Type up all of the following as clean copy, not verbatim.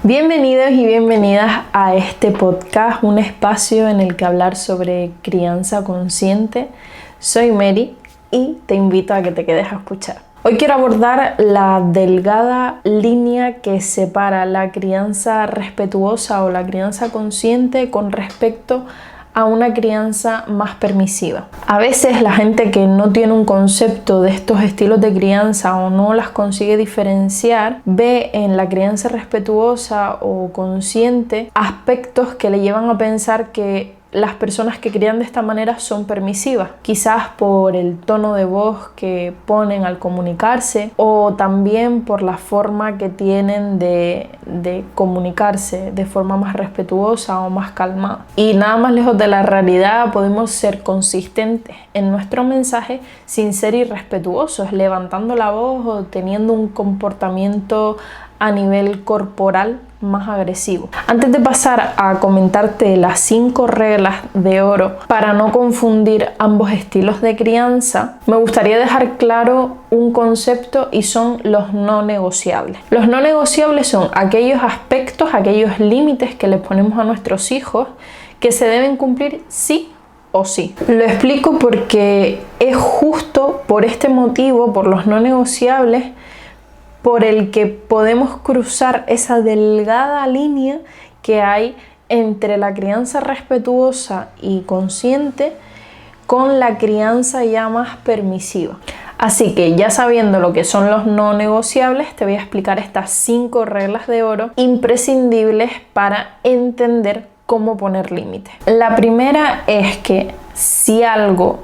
Bienvenidos y bienvenidas a este podcast, un espacio en el que hablar sobre crianza consciente. Soy Mary y te invito a que te quedes a escuchar. Hoy quiero abordar la delgada línea que separa la crianza respetuosa o la crianza consciente con respecto a una crianza más permisiva. A veces la gente que no tiene un concepto de estos estilos de crianza o no las consigue diferenciar, ve en la crianza respetuosa o consciente aspectos que le llevan a pensar que las personas que crían de esta manera son permisivas, quizás por el tono de voz que ponen al comunicarse o también por la forma que tienen de comunicarse de forma más respetuosa o más calmada. Y nada más lejos de la realidad, podemos ser consistentes en nuestro mensaje sin ser irrespetuosos, levantando la voz o teniendo un comportamiento a nivel corporal más agresivo. Antes de pasar a comentarte las 5 reglas de oro para no confundir ambos estilos de crianza, me gustaría dejar claro un concepto y son los no negociables. Los no negociables son aquellos aspectos, aquellos límites que le ponemos a nuestros hijos que se deben cumplir sí o sí. Lo explico porque es justo por este motivo, por los no negociables, por el que podemos cruzar esa delgada línea que hay entre la crianza respetuosa y consciente con la crianza ya más permisiva. Así que ya sabiendo lo que son los no negociables, te voy a explicar estas 5 reglas de oro imprescindibles para entender cómo poner límites. La primera es que si algo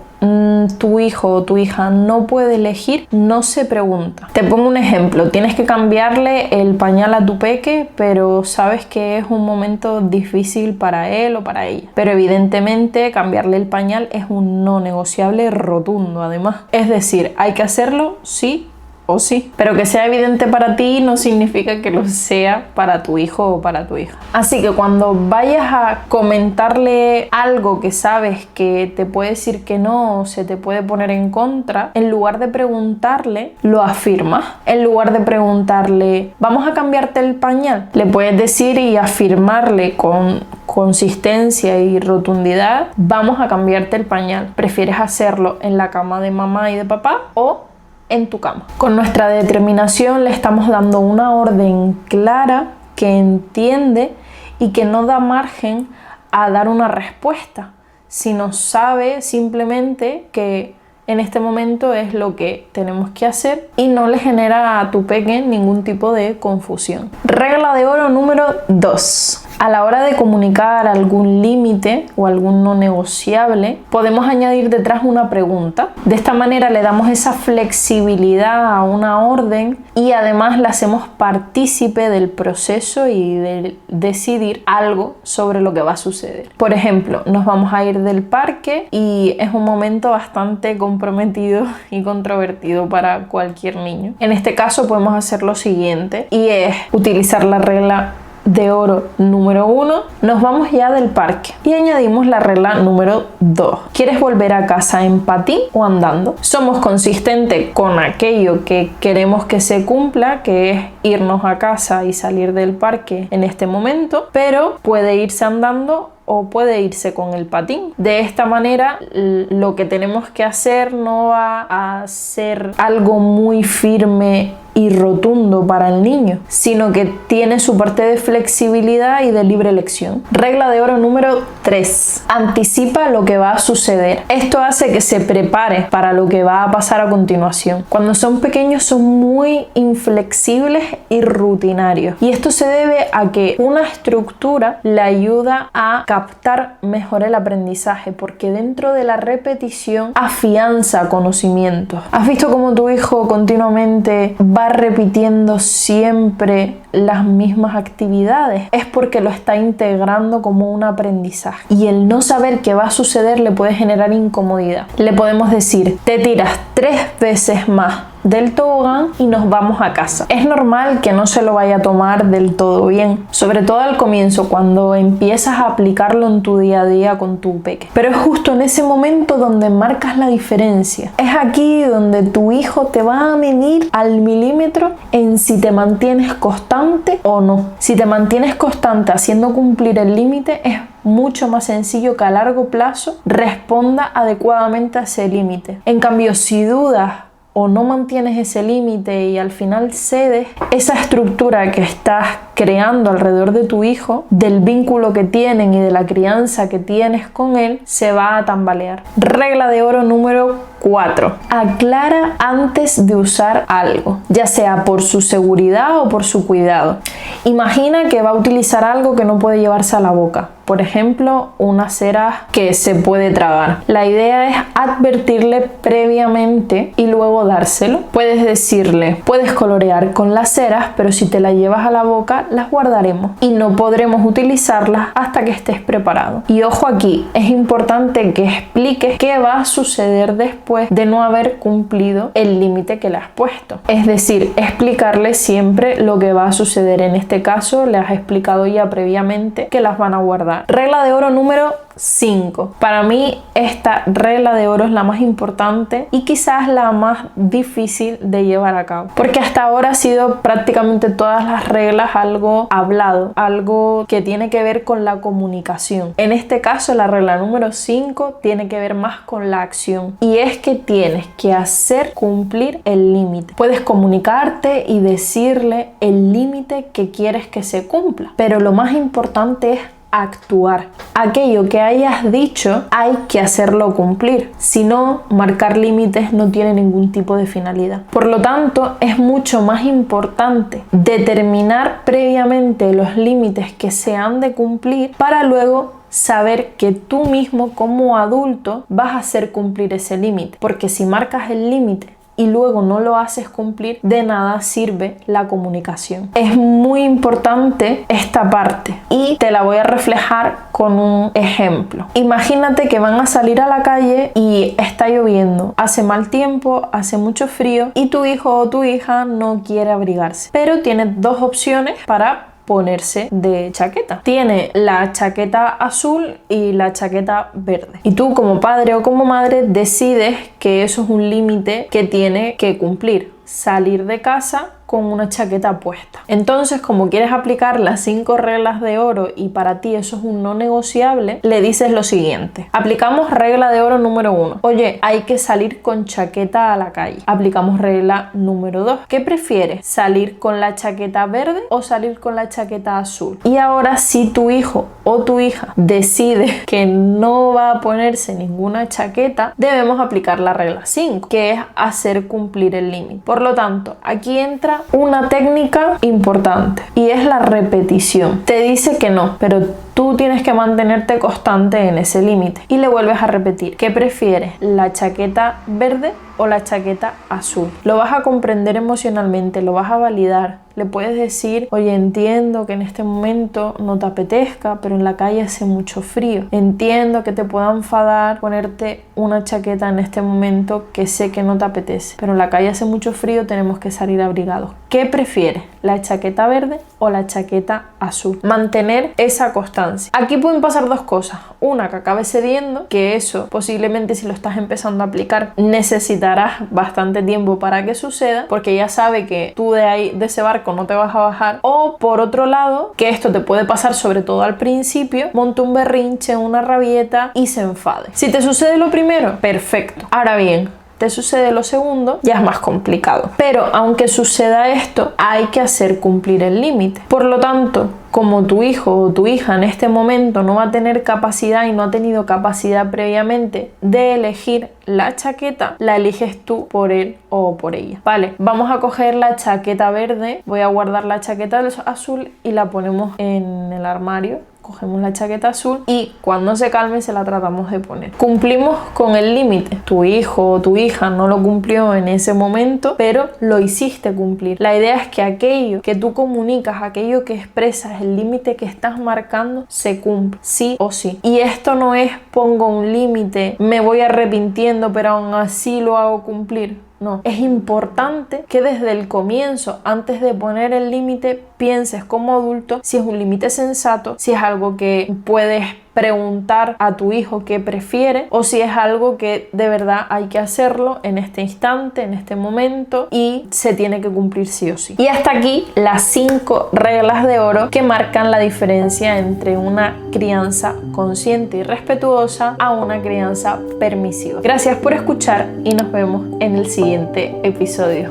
tu hijo o tu hija no puede elegir, no se pregunta. Te pongo un ejemplo, tienes que cambiarle el pañal a tu peque, pero sabes que es un momento difícil para él o para ella. Pero evidentemente cambiarle el pañal es un no negociable rotundo además. Es decir, hay que hacerlo sí o sí, pero que sea evidente para ti no significa que lo sea para tu hijo o para tu hija. Así que cuando vayas a comentarle algo que sabes que te puede decir que no o se te puede poner en contra, en lugar de preguntarle, lo afirmas. En lugar de preguntarle, ¿vamos a cambiarte el pañal?, le puedes decir y afirmarle con consistencia y rotundidad, vamos a cambiarte el pañal. ¿Prefieres hacerlo en la cama de mamá y de papá o en tu cama? Con nuestra determinación le estamos dando una orden clara que entiende y que no da margen a dar una respuesta, sino sabe simplemente que en este momento es lo que tenemos que hacer y no le genera a tu peque ningún tipo de confusión. Regla de oro número 2. A la hora de comunicar algún límite o algún no negociable, podemos añadir detrás una pregunta. De esta manera le damos esa flexibilidad a una orden y además la hacemos partícipe del proceso y de decidir algo sobre lo que va a suceder. Por ejemplo, nos vamos a ir del parque y es un momento bastante comprometido y controvertido para cualquier niño. En este caso podemos hacer lo siguiente y es utilizar la regla de oro número 1, nos vamos ya del parque y añadimos la regla número 2. ¿Quieres volver a casa en patín o andando? Somos consistentes con aquello que queremos que se cumpla, que es irnos a casa y salir del parque en este momento, pero puede irse andando o puede irse con el patín. De esta manera lo que tenemos que hacer no va a ser algo muy firme y rotundo para el niño, sino que tiene su parte de flexibilidad y de libre elección. Regla de oro número 3. Anticipa lo que va a suceder. Esto hace que se prepare para lo que va a pasar a continuación. Cuando son pequeños son muy inflexibles y rutinarios, y esto se debe a que una estructura le ayuda a captar mejor el aprendizaje, porque dentro de la repetición afianza conocimientos. ¿Has visto cómo tu hijo continuamente va repitiendo siempre las mismas actividades? Es porque lo está integrando como un aprendizaje, y el no saber qué va a suceder le puede generar incomodidad. Le podemos decir, te tiras 3 veces más del tobogán y nos vamos a casa. Es normal que no se lo vaya a tomar del todo bien, sobre todo al comienzo, cuando empiezas a aplicarlo en tu día a día con tu peque. Pero es justo en ese momento donde marcas la diferencia. Es aquí donde tu hijo te va a medir al milímetro en si te mantienes constante o no. Si te mantienes constante haciendo cumplir el límite, es mucho más sencillo que a largo plazo responda adecuadamente a ese límite. En cambio, si dudas o no mantienes ese límite y al final cedes, esa estructura que estás creando alrededor de tu hijo, del vínculo que tienen y de la crianza que tienes con él, se va a tambalear. Regla de oro número 4. Aclara antes de usar algo, ya sea por su seguridad o por su cuidado. Imagina que va a utilizar algo que no puede llevarse a la boca. Por ejemplo, una cera que se puede tragar. La idea es advertirle previamente y luego dárselo. Puedes decirle, puedes colorear con las ceras, pero si te la llevas a la boca, las guardaremos y no podremos utilizarlas hasta que estés preparado. Y ojo aquí, es importante que expliques qué va a suceder después de no haber cumplido el límite que le has puesto. Es decir, explicarle siempre lo que va a suceder. En este caso, le has explicado ya previamente que las van a guardar. Regla de oro número 5. Para mí esta regla de oro es la más importante y quizás la más difícil de llevar a cabo, porque hasta ahora ha sido prácticamente todas las reglas algo hablado, algo que tiene que ver con la comunicación. En este caso la regla número 5 tiene que ver más con la acción, y es que tienes que hacer cumplir el límite. Puedes comunicarte y decirle el límite que quieres que se cumpla, pero lo más importante es actuar. Aquello que hayas dicho hay que hacerlo cumplir, si no, marcar límites no tiene ningún tipo de finalidad. Por lo tanto, es mucho más importante determinar previamente los límites que se han de cumplir para luego saber que tú mismo como adulto vas a hacer cumplir ese límite, porque si marcas el límite y luego no lo haces cumplir, de nada sirve la comunicación. Es muy importante esta parte y te la voy a reflejar con un ejemplo. Imagínate que van a salir a la calle y está lloviendo, hace mal tiempo, hace mucho frío y tu hijo o tu hija no quiere abrigarse, pero tienes dos opciones para ponerse de chaqueta. Tiene la chaqueta azul y la chaqueta verde. Y tú como padre o como madre decides que eso es un límite que tiene que cumplir. Salir de casa con una chaqueta puesta. Entonces, como quieres aplicar las 5 reglas de oro y para ti eso es un no negociable, le dices lo siguiente. Aplicamos regla de oro número 1. Oye, hay que salir con chaqueta a la calle. Aplicamos regla número 2. ¿Qué prefieres? ¿Salir con la chaqueta verde o salir con la chaqueta azul? Y ahora, si tu hijo o tu hija decide que no va a ponerse ninguna chaqueta, debemos aplicar la regla 5, que es hacer cumplir el límite. Por lo tanto, aquí entra una técnica importante y es la repetición. Te dice que no, pero tú tienes que mantenerte constante en ese límite y le vuelves a repetir. ¿Qué prefieres? ¿La chaqueta verde o la chaqueta azul? Lo vas a comprender emocionalmente, lo vas a validar. Le puedes decir, oye, entiendo que en este momento no te apetezca, pero en la calle hace mucho frío. Entiendo que te pueda enfadar ponerte una chaqueta en este momento que sé que no te apetece, pero en la calle hace mucho frío, tenemos que salir abrigados. ¿Qué prefieres? ¿La chaqueta verde o la chaqueta azul? Mantener esa constancia. Aquí pueden pasar dos cosas. Una, que acabes cediendo, que eso posiblemente si lo estás empezando a aplicar necesitarás bastante tiempo para que suceda, porque ya sabe que tú de ese barco no te vas a bajar. O por otro lado, que esto te puede pasar sobre todo al principio, monte un berrinche, una rabieta y se enfade. Si te sucede lo primero, perfecto. Ahora bien, te sucede lo segundo, ya es más complicado. Pero aunque suceda esto, hay que hacer cumplir el límite. Por lo tanto, como tu hijo o tu hija en este momento no va a tener capacidad y no ha tenido capacidad previamente de elegir la chaqueta, la eliges tú por él o por ella. Vale, vamos a coger la chaqueta verde, voy a guardar la chaqueta azul y la ponemos en el armario. Cogemos la chaqueta azul y cuando se calme se la tratamos de poner. Cumplimos con el límite. Tu hijo o tu hija no lo cumplió en ese momento, pero lo hiciste cumplir. La idea es que aquello que tú comunicas, aquello que expresas, el límite que estás marcando, se cumple, sí o sí. Y esto no es pongo un límite, me voy arrepintiendo, pero aún así lo hago cumplir. No, es importante que desde el comienzo, antes de poner el límite, pienses como adulto si es un límite sensato, si es algo que puedes preguntar a tu hijo qué prefiere o si es algo que de verdad hay que hacerlo en este instante, en este momento y se tiene que cumplir sí o sí. Y hasta aquí las 5 reglas de oro que marcan la diferencia entre una crianza consciente y respetuosa a una crianza permisiva. Gracias por escuchar y nos vemos en el siguiente episodio.